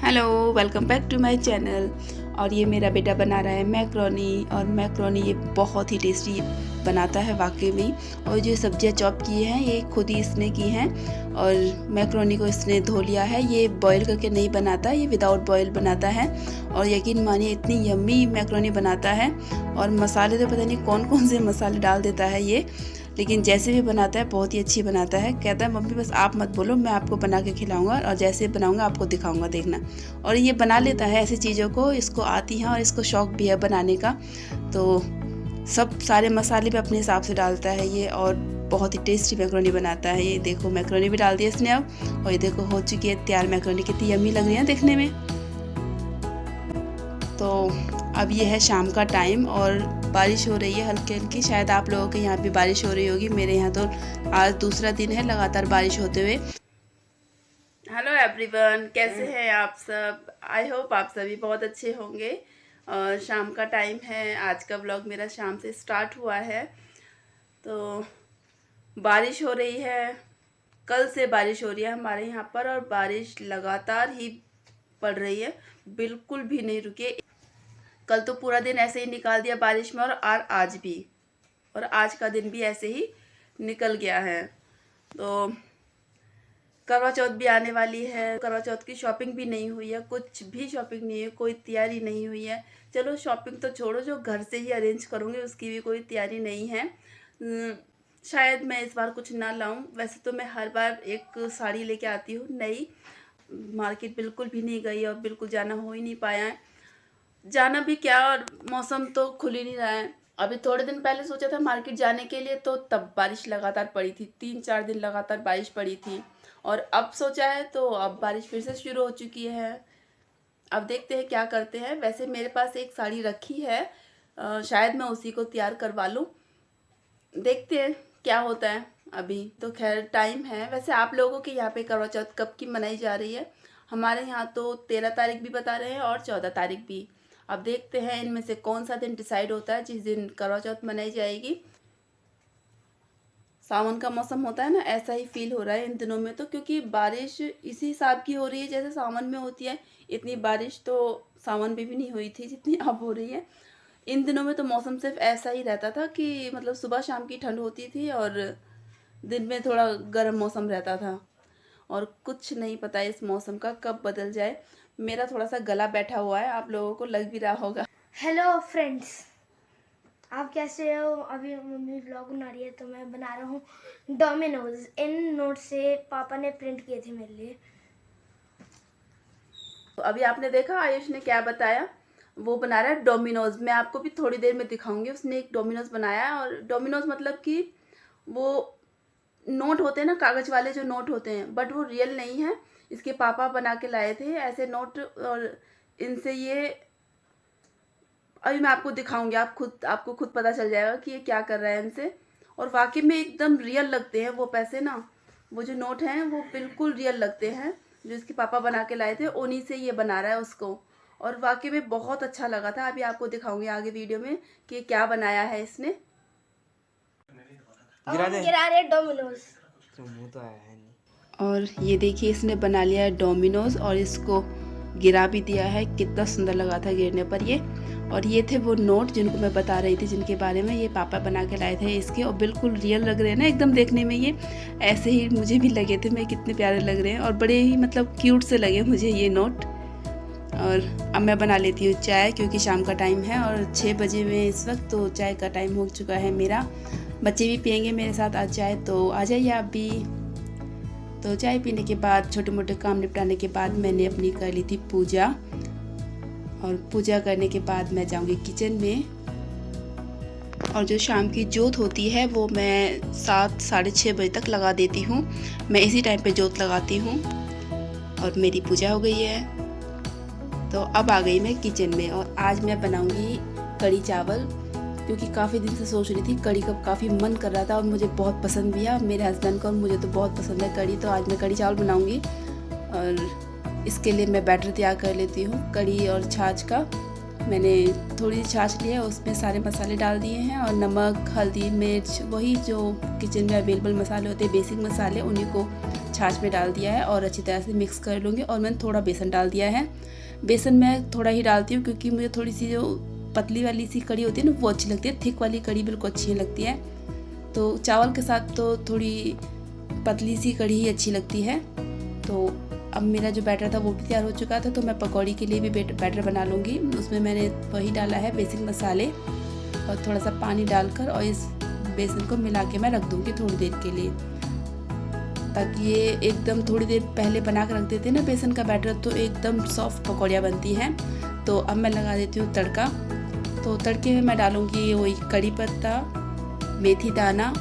Hello, welcome back to my channel. और ये मेरा बेटा बना रहा है मैक्रोनी। और मैक्रोनी ये बहुत ही टेस्टी बनाता है वाकई में। और जो सब्जियां चॉप की हैं ये खुद ही इसने की हैं। और मैक्रोनी को इसने धो लिया है। ये बॉईल करके नहीं बनाता, ये विदाउट बॉईल बनाता है। और यकीन मानिए इतनी यम्मी मैक्रोनी बनाता है। और मसाले तो पता नहीं कौन कौन से मसाले डाल देता है ये, लेकिन जैसे भी बनाता है बहुत ही अच्छी बनाता है। कहता है मम्मी बस आप मत बोलो, मैं आपको बना के खिलाऊंगा और जैसे बनाऊंगा आपको दिखाऊंगा, देखना। और ये बना लेता है ऐसी चीज़ों को, इसको आती हैं और इसको शौक़ भी है बनाने का। तो सब सारे मसाले भी अपने हिसाब से डालता है ये, और बहुत ही टेस्टी मैक्रोनी बनाता है। ये देखो मैक्रोनी भी डाल दिया इसने अब, और ये देखो हो चुकी है तैयार मैक्रोनी। कितनी यम्मी लग रही है देखने में। तो अब ये है शाम का टाइम और बारिश हो रही है हल्की हल्की। शायद आप लोगों के यहाँ भी बारिश हो रही होगी। मेरे यहाँ तो आज दूसरा दिन है लगातार बारिश होते हुए। हेलो एवरीवन, कैसे हैं आप सब? आई होप आप सभी बहुत अच्छे होंगे। और शाम का टाइम है, आज का व्लॉग मेरा शाम से स्टार्ट हुआ है। तो बारिश हो रही है, कल से बारिश हो रही है हमारे यहाँ पर, और बारिश लगातार ही पड़ रही है, बिल्कुल भी नहीं रुकी। कल तो पूरा दिन ऐसे ही निकाल दिया बारिश में, और आज भी, और आज का दिन भी ऐसे ही निकल गया है। तो करवा चौथ भी आने वाली है। करवा चौथ की शॉपिंग भी नहीं हुई है, कुछ भी शॉपिंग नहीं है, कोई तैयारी नहीं हुई है। चलो शॉपिंग तो छोड़ो, जो घर से ही अरेंज करूँगी उसकी भी कोई तैयारी नहीं है। शायद मैं इस बार कुछ ना लाऊं। वैसे तो मैं हर बार एक साड़ी लेके आती हूँ नई। मार्केट बिल्कुल भी नहीं गई और बिल्कुल जाना हो ही नहीं पाया है। जाना भी क्या, और मौसम तो खुल ही नहीं रहा है। अभी थोड़े दिन पहले सोचा था मार्केट जाने के लिए, तो तब बारिश लगातार पड़ी थी, 3-4 दिन लगातार बारिश पड़ी थी। और अब सोचा है तो अब बारिश फिर से शुरू हो चुकी है। अब देखते हैं क्या करते हैं। वैसे मेरे पास एक साड़ी रखी है, शायद मैं उसी को तैयार करवा लूँ। देखते हैं क्या होता है। अभी तो खैर टाइम है। वैसे आप लोगों के यहाँ पे करवा चौथ कब की मनाई जा रही है? हमारे यहाँ तो 13 तारीख भी बता रहे हैं और 14 तारीख भी। अब देखते हैं इनमें से कौन सा दिन डिसाइड होता है जिस दिन करवा चौथ मनाई जाएगी। सावन का मौसम होता है ना, ऐसा ही फील हो रहा है इन दिनों में तो, क्योंकि बारिश इसी हिसाब की हो रही है जैसे सावन में होती है। इतनी बारिश तो सावन में भी नहीं हुई थी जितनी अब हो रही है। इन दिनों में तो मौसम सिर्फ ऐसा ही रहता था कि मतलब सुबह शाम की ठंड होती थी और दिन में थोड़ा गर्म मौसम रहता था। और कुछ नहीं पता इस मौसम का कब बदल जाए। मेरा थोड़ा सा गला बैठा हुआ है, आप लोगों को लग भी रहा होगा। हेलो फ्रेंड्स, आप कैसे हो? अभी मम्मी व्लॉग बना रही है तो मैं बना रहा हूँ डोमिनोज। इन नोट से पापा ने प्रिंट किए थे मेरे लिए। तो अभी आपने देखा आयुष ने क्या बताया, वो बना रहा है डोमिनोज। मैं आपको भी थोड़ी देर में दिखाऊंगी। उसने एक डोमिनोज बनाया है। और डोमिनोज मतलब कि वो नोट होते हैं ना, कागज़ वाले जो नोट होते हैं, बट वो रियल नहीं है। इसके पापा बना के लाए थे ऐसे नोट, और इनसे ये अभी मैं आपको दिखाऊंगी। आपको खुद पता चल जाएगा कि ये क्या कर रहा है इनसे। और वाकई में एकदम रियल लगते हैं वो पैसे ना, वो जो नोट हैं वो बिल्कुल रियल लगते हैं। जो इसके पापा बना के लाए थे उन्हीं से ये बना रहा है उसको। और वाकई में बहुत अच्छा लगा था। अभी आपको दिखाऊंगी आगे वीडियो में कि क्या बनाया है इसने। गिरा रहे डोमिनोज। मुंह तो आया है नहीं। और ये देखिए इसने बना लिया है डोमिनोज और इसको गिरा भी दिया है। कितना सुंदर लगा था गिरने पर ये। और ये थे वो नोट जिनको मैं बता रही थी, जिनके बारे में ये पापा बना के लाए थे इसके। और बिल्कुल रियल लग रहे हैं ना एकदम देखने में। ये ऐसे ही मुझे भी लगे थे, मैं कितने प्यारे लग रहे हैं और बड़े ही मतलब क्यूट से लगे मुझे ये नोट। और अब मैं बना लेती हूँ चाय, क्योंकि शाम का टाइम है और 6 बजे में इस वक्त, तो चाय का टाइम हो चुका है मेरा। बच्चे भी पियेंगे मेरे साथ आज चाय, तो आ जाइए आप भी। तो चाय पीने के बाद, छोटे मोटे काम निपटाने के बाद, मैंने अपनी कर ली थी पूजा। और पूजा करने के बाद मैं जाऊंगी किचन में। और जो शाम की जोत होती है वो मैं 7 साढ़े 6 बजे तक लगा देती हूँ। मैं इसी टाइम पे जोत लगाती हूँ। और मेरी पूजा हो गई है, तो अब आ गई मैं किचन में। और आज मैं बनाऊंगी कढ़ी चावल, क्योंकि काफ़ी दिन से सोच रही थी कढ़ी का, काफ़ी मन कर रहा था और मुझे बहुत पसंद भी है मेरे हस्बैंड को, और मुझे तो बहुत पसंद है कढ़ी। तो आज मैं कढ़ी चावल बनाऊंगी। और इसके लिए मैं बैटर तैयार कर लेती हूँ कढ़ी और छाछ का। मैंने थोड़ी छाछ ली है, उसमें सारे मसाले डाल दिए हैं, और नमक, हल्दी, मिर्च, वही जो किचन में अवेलेबल मसाले होते हैं, बेसिक मसाले, उन्हीं को छाछ में डाल दिया है और अच्छी तरह से मिक्स कर लूँगी। और मैंने थोड़ा बेसन डाल दिया है। बेसन मैं थोड़ा ही डालती हूँ क्योंकि मुझे थोड़ी सी जो पतली वाली सी कड़ी होती है ना वो अच्छी लगती है, थिक वाली कड़ी बिल्कुल अच्छी नहीं लगती है। तो चावल के साथ तो थोड़ी पतली सी कड़ी ही अच्छी लगती है। तो अब मेरा जो बैटर था वो भी तैयार हो चुका था, तो मैं पकौड़ी के लिए भी बैटर बना लूँगी। उसमें मैंने वही डाला है बेसिक मसाले और थोड़ा सा पानी डालकर, और इस बेसन को मिला के मैं रख दूँगी थोड़ी देर के लिए, ताकि ये एकदम थोड़ी देर पहले बना कर रख देते हैं ना बेसन का बैटर तो एकदम सॉफ्ट पकौड़ियाँ बनती हैं। तो अब मैं लगा देती हूँ तड़का। तो तड़के में मैं डालूँगी वही कड़ी पत्ता, मेथी दाना,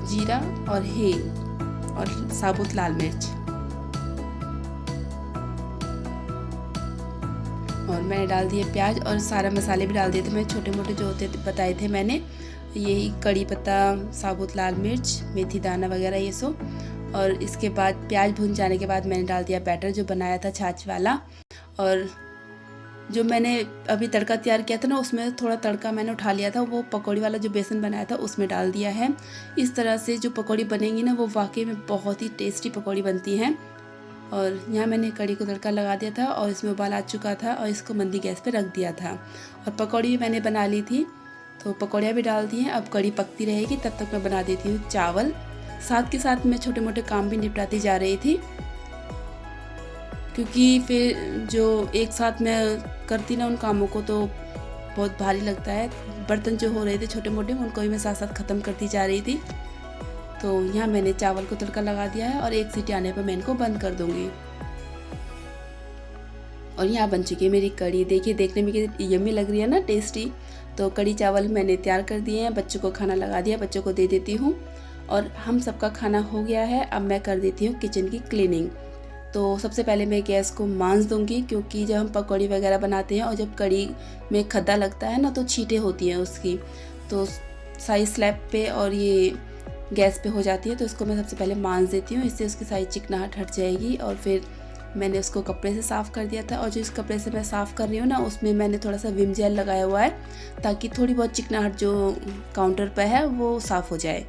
जीरा और हींग और साबुत लाल मिर्च। और मैंने डाल दिए प्याज और सारा मसाले भी डाल दिए थे, मैं छोटे मोटे जो होते बताए थे मैंने, यही कड़ी पत्ता, साबुत लाल मिर्च, मेथी दाना वगैरह ये सब। और इसके बाद प्याज भुन जाने के बाद मैंने डाल दिया बैटर जो बनाया था छाछ वाला। और जो मैंने अभी तड़का तैयार किया था ना उसमें थोड़ा तड़का मैंने उठा लिया था, वो पकौड़ी वाला जो बेसन बनाया था उसमें डाल दिया है। इस तरह से जो पकौड़ी बनेंगी ना वो वाकई में बहुत ही टेस्टी पकौड़ी बनती हैं। और यहाँ मैंने कड़ी को तड़का लगा दिया था और इसमें उबाल आ चुका था और इसको मंदी गैस पे रख दिया था। और पकौड़ी भी मैंने बना ली थी, तो पकौड़ियाँ भी डाल दी हैं। अब कड़ी पकती रहेगी, तब तक मैं बना देती हूँ चावल। साथ के साथ मैं छोटे मोटे काम भी निपटाती जा रही थी, क्योंकि फिर जो एक साथ मैं करती ना उन कामों को तो बहुत भारी लगता है। बर्तन जो हो रहे थे छोटे मोटे उनको भी मैं साथ साथ ख़त्म करती जा रही थी। तो यहाँ मैंने चावल को तड़का लगा दिया है और एक सीटी आने पर मैं इनको बंद कर दूँगी। और यहाँ बन चुकी है मेरी कड़ी। देखिए देखने में कितनी यम्मी लग रही है ना, टेस्टी। तो कड़ी चावल मैंने तैयार कर दिए हैं, बच्चों को खाना लगा दिया, बच्चों को दे देती हूँ और हम सबका खाना हो गया है। अब मैं कर देती हूँ किचन की क्लीनिंग। तो सबसे पहले मैं गैस को मांज दूँगी, क्योंकि जब हम पकौड़ी वगैरह बनाते हैं और जब कड़ी में खद्दा लगता है ना तो छींटे होती हैं उसकी, तो सारी स्लैब पे और ये गैस पे हो जाती है। तो इसको मैं सबसे पहले मांज देती हूँ, इससे उसकी सारी चिकनाहट हट जाएगी। और फिर मैंने उसको कपड़े से साफ़ कर दिया था, और जो इस कपड़े से मैं साफ़ कर रही हूँ ना उसमें मैंने थोड़ा सा विम जेल लगाया हुआ है, ताकि थोड़ी बहुत चिकनाहट जो काउंटर पर है वो साफ़ हो जाए।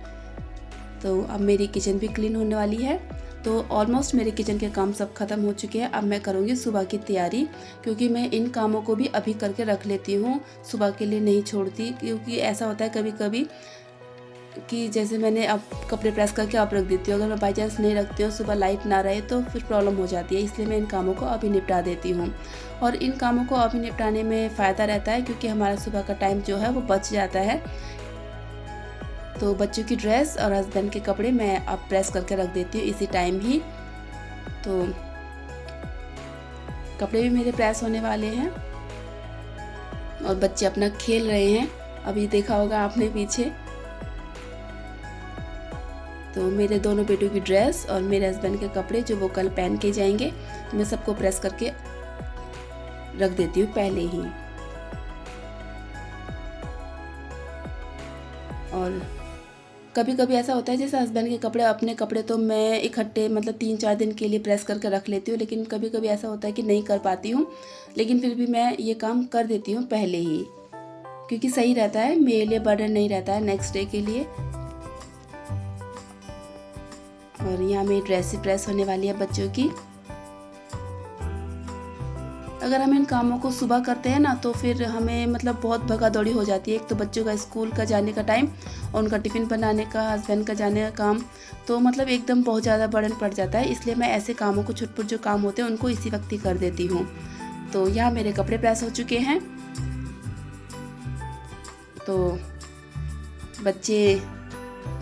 तो अब मेरी किचन भी क्लीन होने वाली है। तो ऑलमोस्ट मेरे किचन के काम सब ख़त्म हो चुके हैं। अब मैं करूँगी सुबह की तैयारी, क्योंकि मैं इन कामों को भी अभी करके रख लेती हूँ, सुबह के लिए नहीं छोड़ती। क्योंकि ऐसा होता है कभी कभी कि जैसे मैंने अब कपड़े प्रेस करके आप रख देती हूँ, अगर मैं बाई चांस नहीं रखती हूँ, सुबह लाइट ना रहे तो फिर प्रॉब्लम हो जाती है। इसलिए मैं इन कामों को अभी निपटा देती हूँ। और इन कामों को अभी निपटाने में फ़ायदा रहता है, क्योंकि हमारा सुबह का टाइम जो है वो बच जाता है। तो बच्चों की ड्रेस और हस्बैंड के कपड़े मैं अब प्रेस करके रख देती हूँ इसी टाइम ही। तो कपड़े भी मेरे प्रेस होने वाले हैं और बच्चे अपना खेल रहे हैं, अभी देखा होगा आपने पीछे। तो मेरे दोनों बेटों की ड्रेस और मेरे हस्बैंड के कपड़े जो वो कल पहन के जाएंगे, तो मैं सबको प्रेस करके रख देती हूँ पहले ही। और कभी कभी ऐसा होता है जैसे हस्बैंड के कपड़े, अपने कपड़े तो मैं इकट्ठे मतलब 3-4 दिन के लिए प्रेस करके रख लेती हूँ, लेकिन कभी कभी ऐसा होता है कि नहीं कर पाती हूँ, लेकिन फिर भी मैं ये काम कर देती हूँ पहले ही, क्योंकि सही रहता है, मेरे लिए बर्डन नहीं रहता है नेक्स्ट डे के लिए। और यहाँ मेरी ड्रेस प्रेस होने वाली है बच्चों की। अगर हम इन कामों को सुबह करते हैं ना तो फिर हमें मतलब बहुत भगा दौड़ी हो जाती है। एक तो बच्चों का स्कूल का जाने का टाइम और उनका टिफ़िन बनाने का, हस्बैंड का जाने का काम, तो मतलब एकदम बहुत ज़्यादा बर्डन पड़ जाता है। इसलिए मैं ऐसे कामों को, छुटपुट जो काम होते हैं उनको इसी वक्त ही कर देती हूँ। तो यहाँ मेरे कपड़े प्रेस हो चुके हैं। तो बच्चे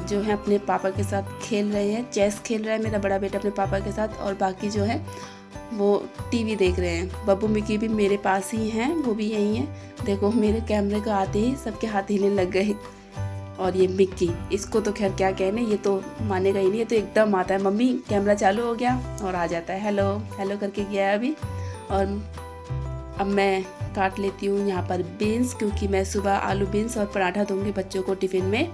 जो हैं अपने पापा के साथ खेल रहे हैं, चेस खेल रहा है मेरा बड़ा बेटा अपने पापा के साथ, और बाकी जो है वो टीवी देख रहे हैं। बब्बू मिकी भी मेरे पास ही हैं, वो भी यहीं हैं। देखो मेरे कैमरे को आते ही सबके हाथ हिलने लग गए। और ये मिक्की, इसको तो खैर क्या कहने, ये तो मानेगा ही नहीं, ये तो एकदम आता है मम्मी कैमरा चालू हो गया और आ जाता है हेलो हेलो करके गया है अभी। और अब मैं काट लेती हूँ यहाँ पर बीन्स, क्योंकि मैं सुबह आलू बीन्स और पराठा दूँगी बच्चों को टिफ़िन में।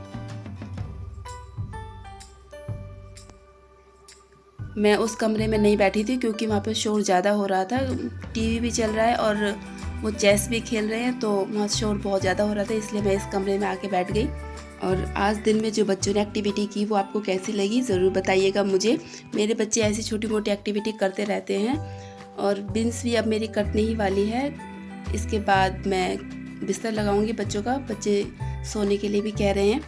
मैं उस कमरे में नहीं बैठी थी क्योंकि वहाँ पे शोर ज़्यादा हो रहा था, टीवी भी चल रहा है और वो चेस भी खेल रहे हैं, तो वहाँ शोर बहुत ज़्यादा हो रहा था, इसलिए मैं इस कमरे में आके बैठ गई। और आज दिन में जो बच्चों ने एक्टिविटी की वो आपको कैसी लगी ज़रूर बताइएगा मुझे। मेरे बच्चे ऐसी छोटी मोटी एक्टिविटी करते रहते हैं। और बीन्स भी अब मेरी कटने ही वाली है। इसके बाद मैं बिस्तर लगाऊंगी बच्चों का, बच्चे सोने के लिए भी कह रहे हैं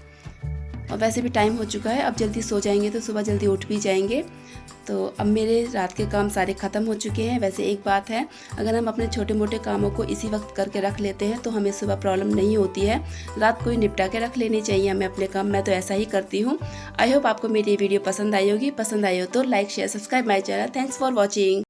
और वैसे भी टाइम हो चुका है, अब जल्दी सो जाएंगे तो सुबह जल्दी उठ भी जाएंगे। तो अब मेरे रात के काम सारे ख़त्म हो चुके हैं। वैसे एक बात है, अगर हम अपने छोटे मोटे कामों को इसी वक्त करके रख लेते हैं तो हमें सुबह प्रॉब्लम नहीं होती है। रात को ही निपटा के रख लेनी चाहिए हमें अपने काम। मैं तो ऐसा ही करती हूँ। आई होप आपको मेरी वीडियो पसंद आई होगी। पसंद आई हो तो like share subscribe my channel. Thanks for watching.